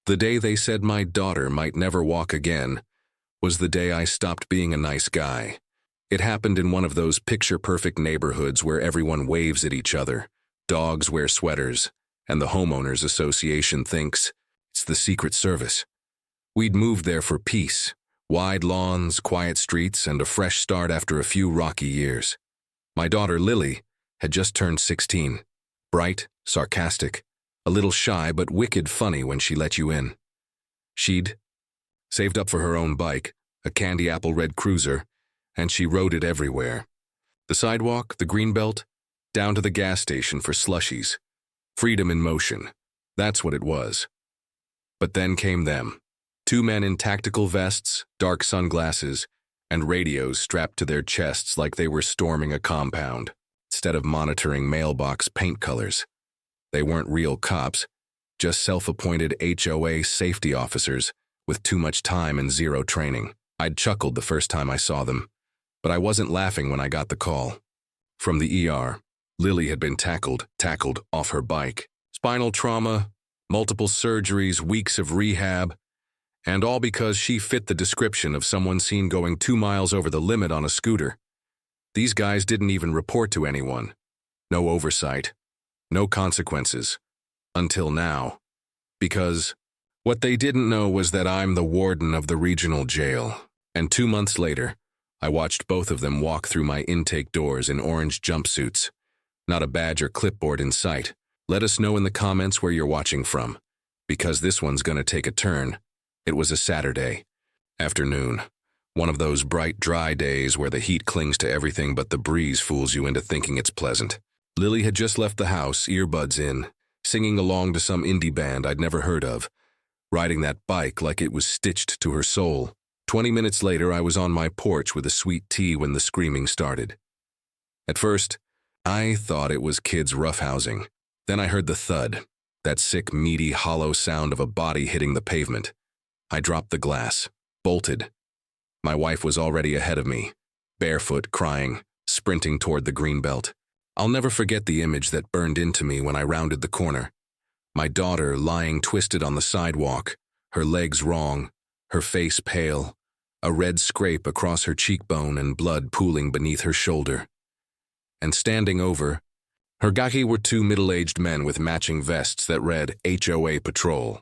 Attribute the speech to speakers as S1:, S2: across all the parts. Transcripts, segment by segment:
S1: The day they said my daughter might never walk again was the day I stopped being a nice guy. It happened in one of those picture-perfect neighborhoods where everyone waves at each other, dogs wear sweaters, and the homeowners association thinks it's the Secret Service. We'd moved there for peace, wide lawns, quiet streets, and a fresh start after a few rocky years. My daughter, Lily, had just turned 16, bright, sarcastic, a little shy but wicked funny when she let you in. She'd saved up for her own bike, a candy apple red cruiser, and she rode it everywhere. The sidewalk, the greenbelt, down to the gas station for slushies. Freedom in motion. That's what it was. But then came them. Two men in tactical vests, dark sunglasses, and radios strapped to their chests like they were storming a compound, instead of monitoring mailbox paint colors. They weren't real cops, just self-appointed HOA safety officers with too much time and zero training. I'd chuckled the first time I saw them, but I wasn't laughing when I got the call. From the ER, Lily had been tackled off her bike. Spinal trauma, multiple surgeries, weeks of rehab, and all because she fit the description of someone seen going 2 miles over the limit on a scooter. These guys didn't even report to anyone. No oversight. No consequences. Until now. Because what they didn't know was that I'm the warden of the regional jail. And 2 months later, I watched both of them walk through my intake doors in orange jumpsuits. Not a badge or clipboard in sight. Let us know in the comments where you're watching from, because this one's gonna take a turn. It was a Saturday afternoon. One of those bright, dry days where the heat clings to everything but the breeze fools you into thinking it's pleasant. Lily had just left the house, earbuds in, singing along to some indie band I'd never heard of, riding that bike like it was stitched to her soul. 20 minutes later, I was on my porch with a sweet tea when the screaming started. At first, I thought it was kids roughhousing. Then I heard the thud, that sick, meaty, hollow sound of a body hitting the pavement. I dropped the glass, bolted. My wife was already ahead of me, barefoot, crying, sprinting toward the greenbelt. I'll never forget the image that burned into me when I rounded the corner. My daughter lying twisted on the sidewalk, her legs wrong, her face pale, a red scrape across her cheekbone and blood pooling beneath her shoulder. And standing over, her gaki were 2 middle-aged men with matching vests that read HOA Patrol.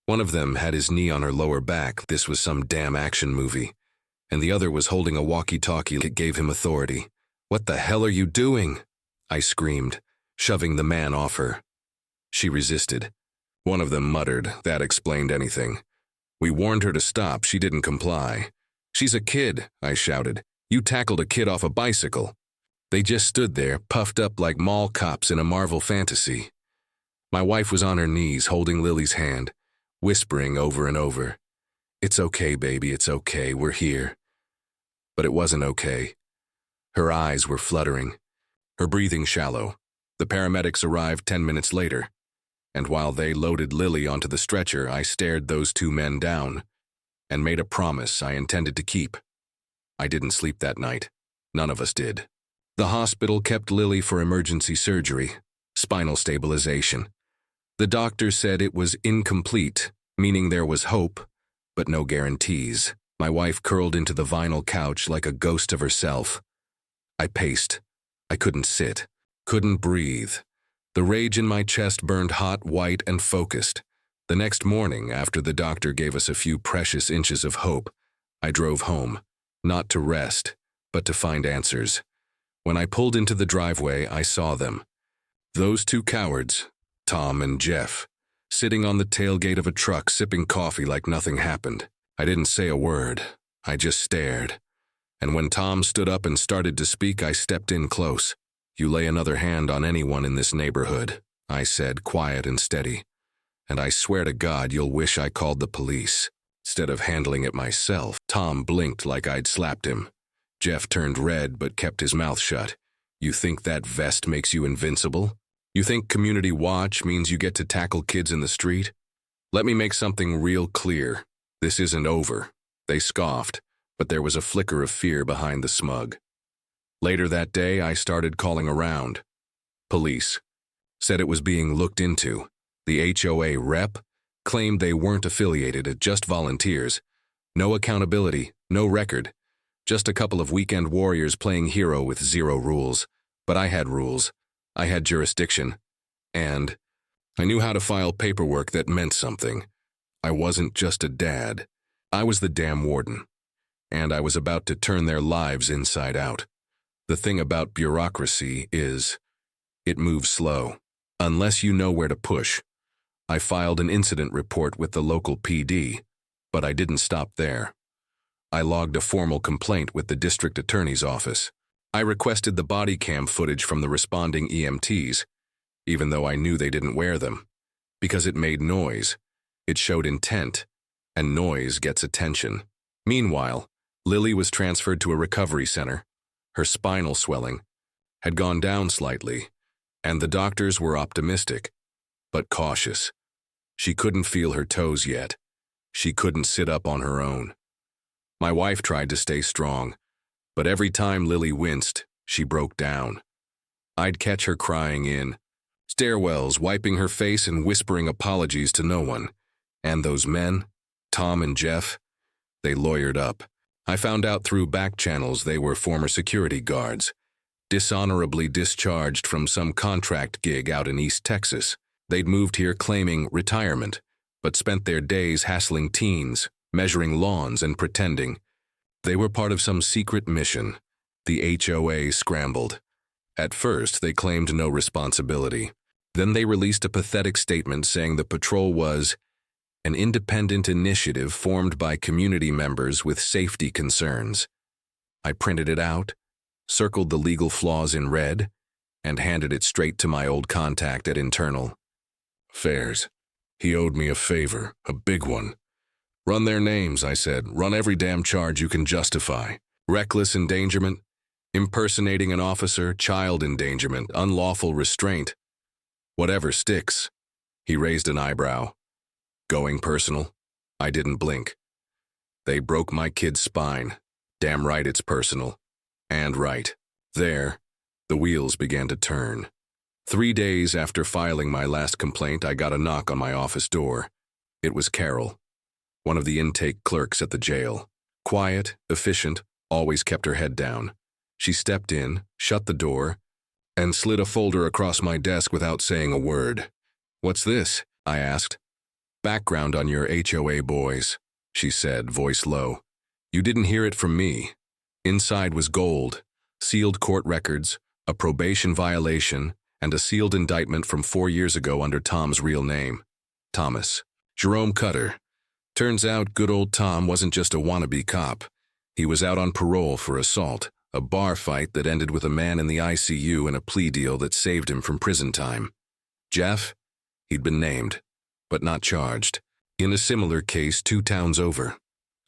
S1: One of them had his knee on her lower back, this was some damn action movie, and the other was holding a walkie-talkie that gave him authority. "What the hell are you doing?" I screamed, shoving the man off her. She resisted. One of them muttered, that explained anything. We warned her to stop, she didn't comply. "She's a kid," I shouted. "You tackled a kid off a bicycle." They just stood there, puffed up like mall cops in a Marvel fantasy. My wife was on her knees, holding Lily's hand, whispering over and over, "It's okay, baby, it's okay, we're here." But it wasn't okay. Her eyes were fluttering, her breathing shallow. The paramedics arrived 10 minutes later, and while they loaded Lily onto the stretcher, I stared those 2 men down and made a promise I intended to keep. I didn't sleep that night. None of us did. The hospital kept Lily for emergency surgery, spinal stabilization. The doctor said it was incomplete, meaning there was hope, but no guarantees. My wife curled into the vinyl couch like a ghost of herself. I paced. I couldn't sit, couldn't breathe. The rage in my chest burned hot, white, and focused. The next morning, after the doctor gave us a few precious inches of hope, I drove home, not to rest, but to find answers. When I pulled into the driveway, I saw them. Those 2 cowards, Tom and Jeff, sitting on the tailgate of a truck sipping coffee like nothing happened. I didn't say a word. I just stared. And when Tom stood up and started to speak, I stepped in close. "You lay another hand on anyone in this neighborhood," I said, quiet and steady. "And I swear to God you'll wish I called the police, instead of handling it myself." Tom blinked like I'd slapped him. Jeff turned red but kept his mouth shut. "You think that vest makes you invincible? You think community watch means you get to tackle kids in the street? Let me make something real clear. This isn't over." They scoffed, but there was a flicker of fear behind the smug. Later that day, I started calling around. Police. Said it was being looked into. The HOA rep claimed they weren't affiliated, just volunteers. No accountability, no record. Just a couple of weekend warriors playing hero with zero rules. But I had rules. I had jurisdiction. And I knew how to file paperwork that meant something. I wasn't just a dad. I was the damn warden. And I was about to turn their lives inside out. The thing about bureaucracy is, it moves slow, unless you know where to push. I filed an incident report with the local PD, but I didn't stop there. I logged a formal complaint with the district attorney's office. I requested the body cam footage from the responding EMTs, even though I knew they didn't wear them, because it made noise. It showed intent, and noise gets attention. Meanwhile, Lily was transferred to a recovery center. Her spinal swelling had gone down slightly, and the doctors were optimistic, but cautious. She couldn't feel her toes yet. She couldn't sit up on her own. My wife tried to stay strong, but every time Lily winced, she broke down. I'd catch her crying in stairwells, wiping her face and whispering apologies to no one. And those men, Tom and Jeff, they lawyered up. I found out through back channels they were former security guards, dishonorably discharged from some contract gig out in East Texas. They'd moved here claiming retirement, but spent their days hassling teens, measuring lawns and pretending. They were part of some secret mission. The HOA scrambled. At first, they claimed no responsibility. Then they released a pathetic statement saying the patrol was an independent initiative formed by community members with safety concerns. I printed it out, circled the legal flaws in red, and handed it straight to my old contact at Internal Affairs. He owed me a favor, a big one. Run their names, I said. Run every damn charge you can justify. Reckless endangerment, impersonating an officer, child endangerment, unlawful restraint. Whatever sticks. He raised an eyebrow. Going personal? I didn't blink. They broke my kid's spine. Damn right it's personal. And right. There, the wheels began to turn. 3 days after filing my last complaint, I got a knock on my office door. It was Carol, one of the intake clerks at the jail. Quiet, efficient, always kept her head down. She stepped in, shut the door, and slid a folder across my desk without saying a word. "What's this?" I asked. "Background on your HOA boys," she said, voice low. "You didn't hear it from me." Inside was gold, sealed court records, a probation violation, and a sealed indictment from 4 years ago under Tom's real name, Thomas Jerome Cutter. Turns out good old Tom wasn't just a wannabe cop. He was out on parole for assault, a bar fight that ended with a man in the ICU and a plea deal that saved him from prison time. Jeff? He'd been named, but not charged. In a similar case 2 towns over.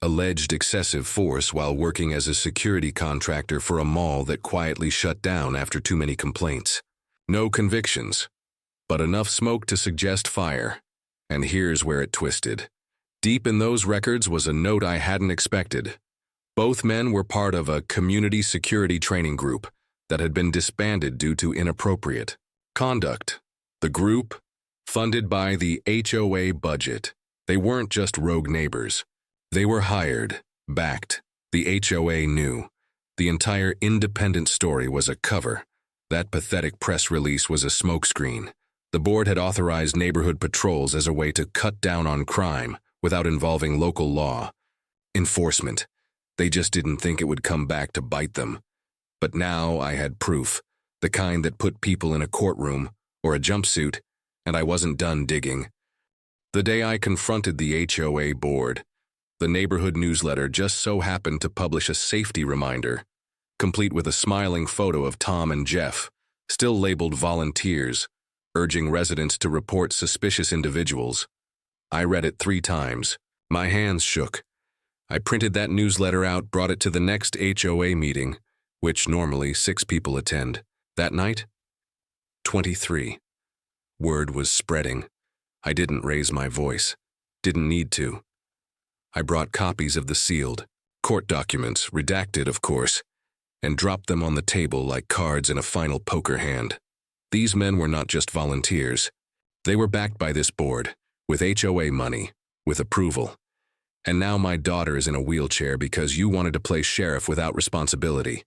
S1: Alleged excessive force while working as a security contractor for a mall that quietly shut down after too many complaints. No convictions, but enough smoke to suggest fire. And here's where it twisted. Deep in those records was a note I hadn't expected. Both men were part of a community security training group that had been disbanded due to inappropriate conduct. The group, funded by the HOA budget. They weren't just rogue neighbors. They were hired, backed. The HOA knew. The entire independent story was a cover. That pathetic press release was a smokescreen. The board had authorized neighborhood patrols as a way to cut down on crime without involving local law enforcement. They just didn't think it would come back to bite them. But now I had proof, the kind that put people in a courtroom or a jumpsuit, and I wasn't done digging. The day I confronted the HOA board, the neighborhood newsletter just so happened to publish a safety reminder, complete with a smiling photo of Tom and Jeff, still labeled volunteers, urging residents to report suspicious individuals. I read it 3 times. My hands shook. I printed that newsletter out, brought it to the next HOA meeting, which normally 6 people attend. That night, 23. Word was spreading. I didn't raise my voice. Didn't need to. I brought copies of the sealed court documents, redacted of course, and dropped them on the table like cards in a final poker hand. These men were not just volunteers. They were backed by this board, with HOA money, with approval. And now my daughter is in a wheelchair because you wanted to play sheriff without responsibility.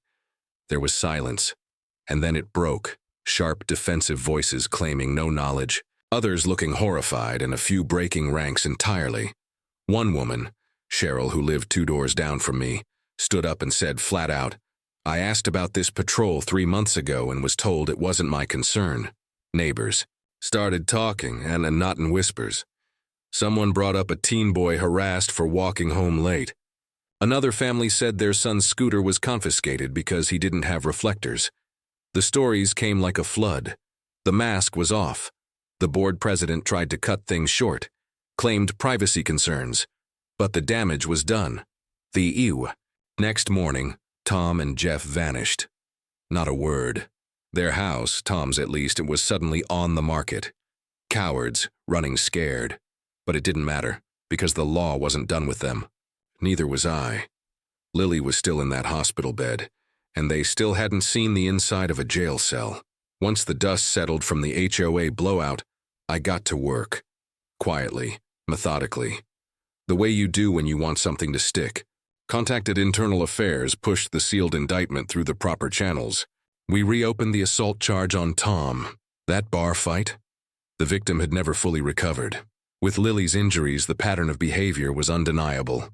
S1: There was silence, and then it broke, sharp defensive voices claiming no knowledge, others looking horrified, and a few breaking ranks entirely. One woman, Cheryl, who lived 2 doors down from me, stood up and said flat out, "I asked about this patrol 3 months ago and was told it wasn't my concern." Neighbors started talking, and not in whispers. Someone brought up a teen boy harassed for walking home late. Another family said their son's scooter was confiscated because he didn't have reflectors. The stories came like a flood. The mask was off. The board president tried to cut things short, claimed privacy concerns, but the damage was done. The ew. Next morning, Tom and Jeff vanished. Not a word. Their house, Tom's at least, was suddenly on the market. Cowards, running scared. But it didn't matter, because the law wasn't done with them. Neither was I. Lily was still in that hospital bed, and they still hadn't seen the inside of a jail cell. Once the dust settled from the HOA blowout, I got to work. Quietly, methodically. The way you do when you want something to stick. Contacted Internal Affairs, pushed the sealed indictment through the proper channels. We reopened the assault charge on Tom. That bar fight? The victim had never fully recovered. With Lily's injuries, the pattern of behavior was undeniable.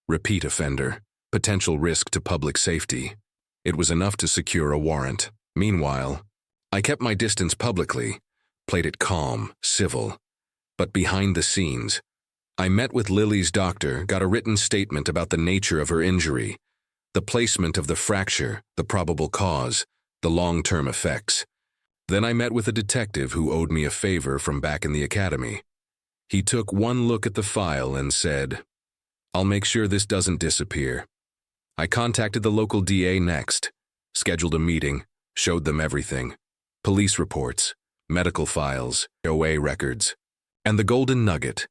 S1: Repeat offender, potential risk to public safety. It was enough to secure a warrant. Meanwhile, I kept my distance publicly, played it calm, civil. But behind the scenes, I met with Lily's doctor, got a written statement about the nature of her injury, the placement of the fracture, the probable cause, the long-term effects. Then I met with a detective who owed me a favor from back in the academy. He took one look at the file and said, "I'll make sure this doesn't disappear." I contacted the local DA next, scheduled a meeting, showed them everything. Police reports, medical files, HOA records, and the golden nugget,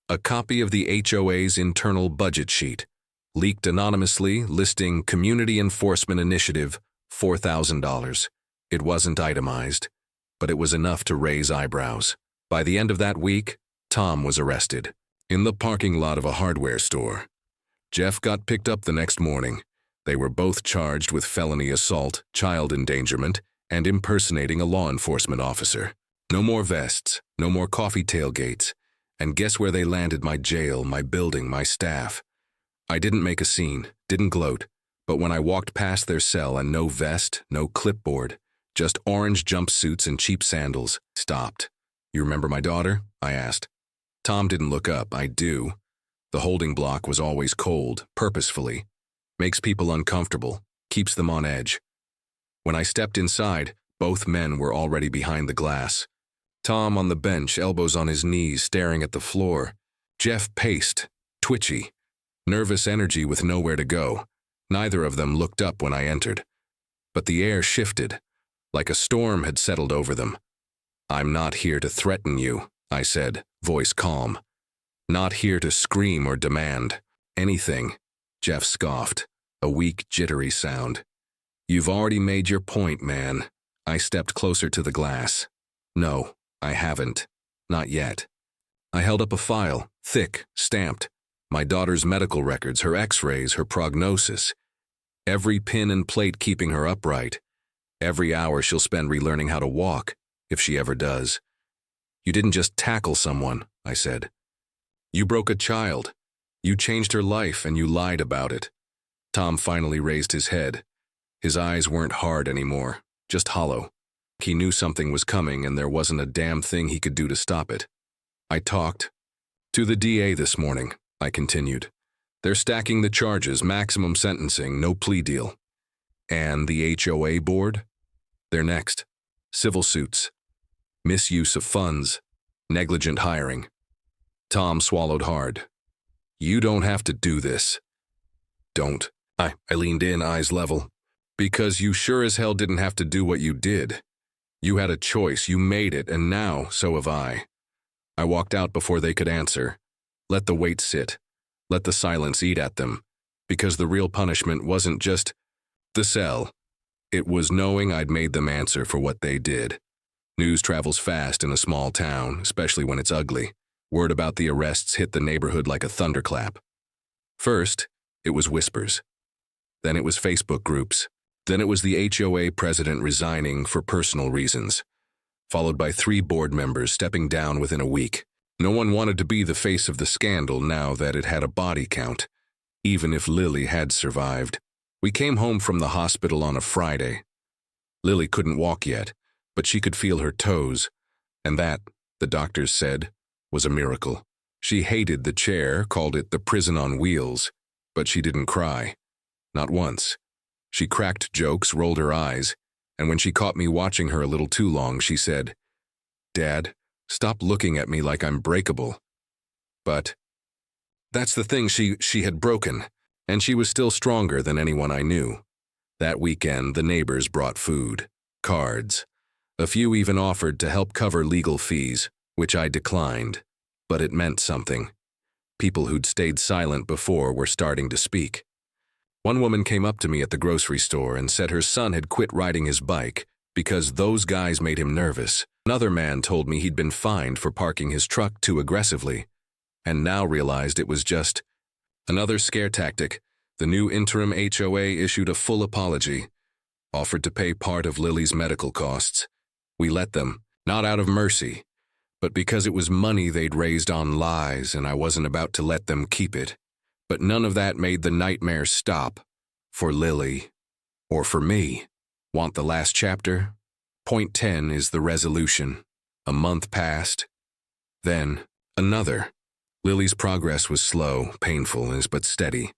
S1: a copy of the HOA's internal budget sheet, leaked anonymously, listing Community Enforcement Initiative, $4,000. It wasn't itemized, but it was enough to raise eyebrows. By the end of that week, Tom was arrested in the parking lot of a hardware store. Jeff got picked up the next morning. They were both charged with felony assault, child endangerment, and impersonating a law enforcement officer. No more vests, no more coffee tailgates, and guess where they landed my jail, my building, my staff? I didn't make a scene, didn't gloat, but when I walked past their cell and no vest, no clipboard, just orange jumpsuits and cheap sandals, stopped. "You remember my daughter?" I asked. Tom didn't look up. I do. The holding block was always cold, purposefully. Makes people uncomfortable, keeps them on edge. When I stepped inside, both men were already behind the glass. Tom on the bench, elbows on his knees, staring at the floor. Jeff paced, twitchy, nervous energy with nowhere to go. Neither of them looked up when I entered. But the air shifted, like a storm had settled over them. "I'm not here to threaten you," I said, voice calm. "Not here to scream or demand anything." Jeff scoffed, a weak, jittery sound. "You've already made your point, man." I stepped closer to the glass. "No, I haven't. Not yet." I held up a file, thick, stamped. My daughter's medical records, her x-rays, her prognosis. Every pin and plate keeping her upright. Every hour she'll spend relearning how to walk, if she ever does. "You didn't just tackle someone," I said. "You broke a child. You changed her life and you lied about it." Tom finally raised his head. His eyes weren't hard anymore, just hollow. He knew something was coming and there wasn't a damn thing he could do to stop it. I talked to the DA this morning, I continued. "They're stacking the charges, maximum sentencing, no plea deal." "And the HOA board?" "They're next. Civil suits. Misuse of funds. Negligent hiring." Tom swallowed hard. "You don't have to do this." "Don't." I leaned in, eyes level. "Because you sure as hell didn't have to do what you did. You had a choice, you made it, and now so have I." I walked out before they could answer. Let the weight sit. Let the silence eat at them. Because the real punishment wasn't just the cell. It was knowing I'd made them answer for what they did. News travels fast in a small town, especially when it's ugly. Word about the arrests hit the neighborhood like a thunderclap. First, it was whispers. Then it was Facebook groups. Then it was the HOA president resigning for personal reasons, followed by 3 board members stepping down within a week. No one wanted to be the face of the scandal now that it had a body count, even if Lily had survived. We came home from the hospital on a Friday. Lily couldn't walk yet, but she could feel her toes, and that, the doctors said, was a miracle. She hated the chair, called it the prison on wheels, but she didn't cry. Not once. She cracked jokes, rolled her eyes, and when she caught me watching her a little too long, she said, "Dad, stop looking at me like I'm breakable." But that's the thing, she had broken, and she was still stronger than anyone I knew. That weekend, the neighbors brought food, cards. A few even offered to help cover legal fees, which I declined, but it meant something. People who'd stayed silent before were starting to speak. One woman came up to me at the grocery store and said her son had quit riding his bike because those guys made him nervous. Another man told me he'd been fined for parking his truck too aggressively, and now realized it was just another scare tactic. The new interim HOA issued a full apology, offered to pay part of Lily's medical costs. We let them, not out of mercy, but because it was money they'd raised on lies and I wasn't about to let them keep it. But none of that made the nightmare stop. For Lily. Or for me. Want the last chapter? Point 10 is the resolution. A month passed. Then, another. Lily's progress was slow, painful, but steady.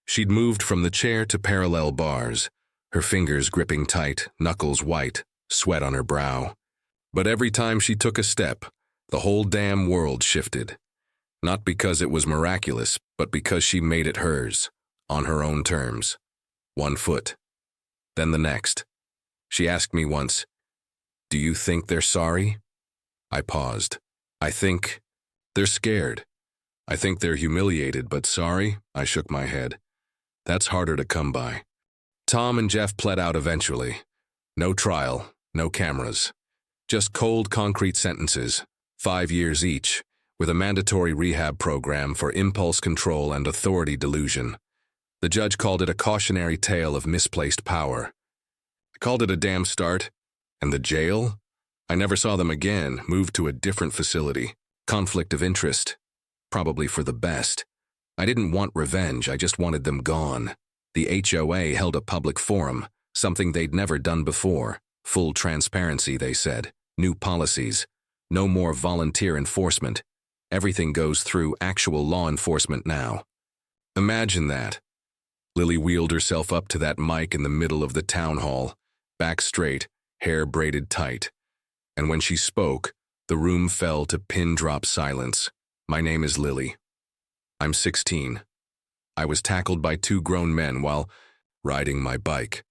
S1: She'd moved from the chair to parallel bars, her fingers gripping tight, knuckles white, sweat on her brow. But every time she took a step, the whole damn world shifted. Not because it was miraculous, but because she made it hers, on her own terms. 1 foot. Then the next. She asked me once, "Do you think they're sorry?" I paused. "I think they're scared. I think they're humiliated, but sorry?" I shook my head. That's harder to come by. Tom and Jeff pled out eventually. No trial, no cameras. Just cold concrete sentences, 5 years each, with a mandatory rehab program for impulse control and authority delusion. The judge called it a cautionary tale of misplaced power. I called it a damn start. And the jail? I never saw them again, moved to a different facility. Conflict of interest. Probably for the best. I didn't want revenge, I just wanted them gone. The HOA held a public forum, something they'd never done before. Full transparency, they said. New policies. No more volunteer enforcement. Everything goes through actual law enforcement now. Imagine that. Lily wheeled herself up to that mic in the middle of the town hall, back straight, hair braided tight. And when she spoke, the room fell to pin-drop silence. My name is Lily. I'm 16. I was tackled by 2 grown men while riding my bike.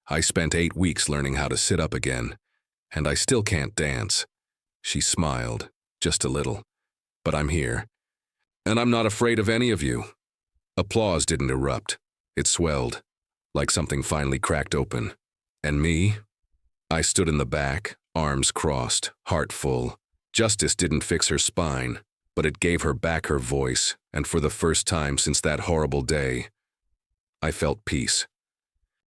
S1: I spent 8 weeks learning how to sit up again, and I still can't dance. She smiled, just a little. But I'm here. And I'm not afraid of any of you. Applause didn't erupt. It swelled, like something finally cracked open. And me? I stood in the back, arms crossed, heart full. Justice didn't fix her spine, but it gave her back her voice, and for the first time since that horrible day, I felt peace.